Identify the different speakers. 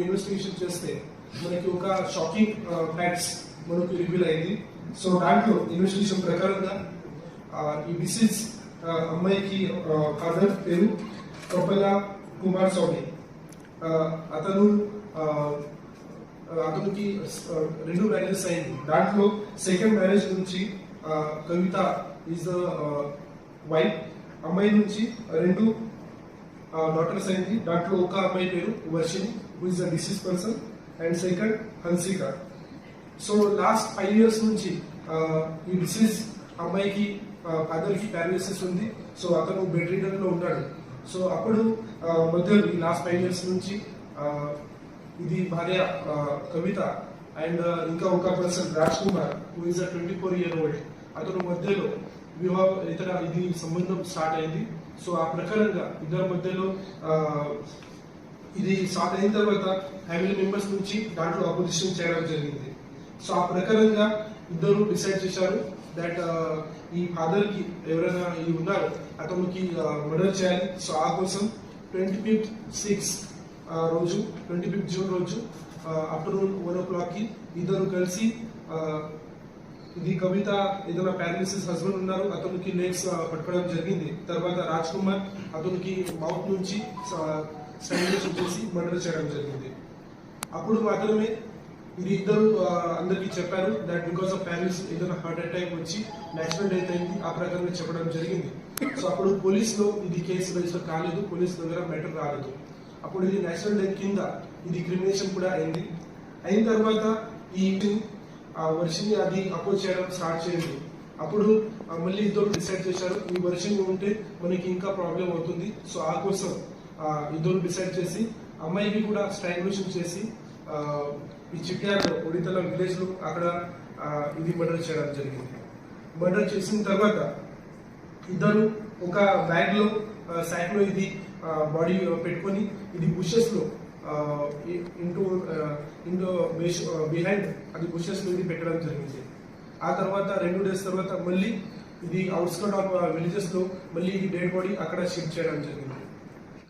Speaker 1: Investigation చేస్తే మనకి ఒక షాకింగ్ ఫ్యాక్ట్స్ మనకు రివీల్ అయింది. సో దాంట్లో ఇన్వెస్టిగేషన్ ప్రకారంగా ఈ డిసీజ్ అమ్మాయికి ఫాదర్ పేరు కొప్పల కుమార్ స్వామి. అతనికి 2 మ్యారేజెస్ అయింది. దాంట్లో సెకండ్ మ్యారేజ్ నుంచి కవిత ఈజ్ ద వైఫ్. అమ్మాయి నుంచి 2 డాటర్స్ అయింది. దాంట్లో ఒక అమ్మాయి పేరు Varshini, who is a deceased person, and second Hansika. So last 5 years నుంచి ఈ డిసీజ్ అమ్మాయికి ఫాదర్ కి పారాలిసిస్ ఉంది. సో అతను బెడ్ రిడన్ లో ఉన్నాడు. సో అప్పుడు మధ్య ఈ లాస్ట్ 5 years నుంచి ఇది భార్య కవిత అండ్ ఇంకా ఒక person Raj Kumar, who is a 24-year-old. అతను మధ్యలో ఇది సంబంధం స్టార్ట్ అయింది. సో ఆ ప్రకారంగా ఇద్దరి మధ్యలో ఇది స్టార్ట్ అయిన తర్వాత ఫ్యామిలీ మెంబర్స్ నుంచి దాంట్లో అపోజిషన్ చేయడం జరిగింది. సో ఆ ప్రకారంగా ఇద్దరు డిసైడ్ చేశారు దట్ ఈ ఫాదర్ కి ఎవరైనా ఇది ఉన్నారో అతనికి మర్డర్ చేయాలి. సో ఆ కోసం 25th జూన్ రోజు ఆఫ్టర్నూన్ 1 o'clock కి ఇద్దరు కలిసి ఇది కవిత ఏదైనా పారాలిసిస్ హస్బెండ్ ఉన్నారు, అతనికి లెగ్స్ పట్టుకోవడం జరిగింది. తర్వాత రాజ్ కుమార్ అతనికి మౌత్ నుంచి స్ట్రాంగులేషన్ చేసి మర్డర్ చేయడం జరిగింది. అప్పుడు మాత్రమే ఇది ఇద్దరు అందరికి చెప్పారు దట్ బికాస్ ఆఫ్ పారాలిసిస్ ఏదైనా హార్ట్ అటాక్ వచ్చి నేచురల్ డెత్ అయింది. ఆ ప్రకారంగా చెప్పడం జరిగింది. సో అప్పుడు పోలీసులో ఇది కేసు రిజిస్టర్ కాలేదు, పోలీస్ దగ్గర మ్యాటర్ రాలేదు. అప్పుడు ఇది నేచురల్ డెత్ కింద ఇది క్రిమినేషన్ కూడా అయింది. అయిన తర్వాత ఈ వర్షిని అది అపోజ్ చేయడం స్టార్ట్ చేయండి. అప్పుడు మళ్ళీ ఇద్దరు డిసైడ్ చేశారు ఈ వర్షిని ఉంటే మనకి ఇంకా ప్రాబ్లం అవుతుంది. సో ఆ కోసం ఇద్దరు డిసైడ్ చేసి అమ్మాయికి కూడా స్ట్రాంగులేషన్ చేసి ఈ చిట్యాలలో ఒడితల విలేజ్ లో అక్కడ ఇది మర్డర్ చేయడం జరిగింది. మర్డర్ చేసిన తర్వాత ఇద్దరు ఒక బ్యాగ్ లో సైడ్ లో ఇది బాడీ పెట్టుకొని ఇది బుషెస్ లో బిహైండ్ అది బుషెస్ లో ఇది పెట్టడం జరిగింది. ఆ తర్వాత 2 days తర్వాత మళ్ళీ ఇది అవుట్స్కట్ ఆఫ్ విలేజెస్ లో మళ్ళీ ఇది డెడ్ బాడీ అక్కడ షిఫ్ట్ చేయడం జరిగింది.